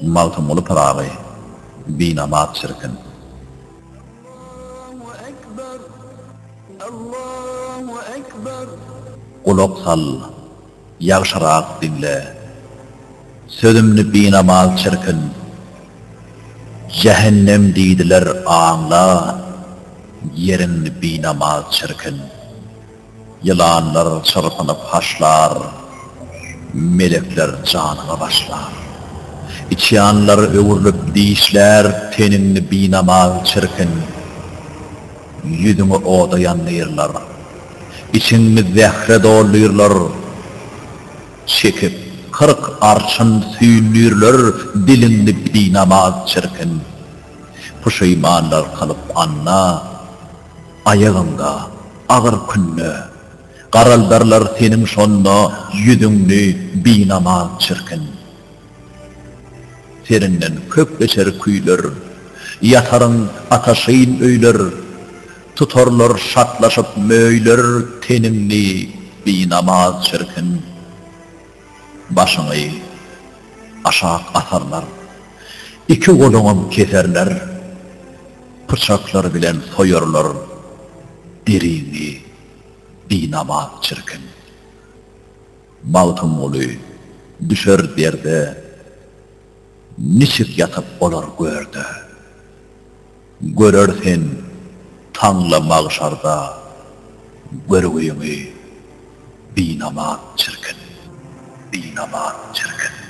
Maltumulu parağı, binamaz çirkin. Kulak sal, yağşarak dinle. Sözümni binamaz çirkin. Cehennem deydiler ağla, yerini binamaz çirkin. Yılanlar çırpınıp haşlar, melekler canına başlar. İçyanlar öwürlüp dişler, tenini binamaz çirkin. Yüzünü odayanlayırlar, içini zehre doluyurlar. Çekip 40 arşın süylürler, dilini binamaz çirkin. Puşaymanlar kalıp anna, ayağında ağır künne. Qaraldarlar senin şonda, yüzünü binamaz çirkin. Serinden köpleşer küyler, yatarın ataşayın öyler. Tutarlar şatlaşıp möyler, tenini binamaz çirkin. Başını aşağı atarlar, iki kolunu keserler, bıçaklar bilen soyarlar, dirini binamaz çirkin. Mavtum olu düşer derde, niçik yatıp olar gördü. Görersen tanla mağşarda, görüyümü binamaz çirkin. Binamaz çirkin.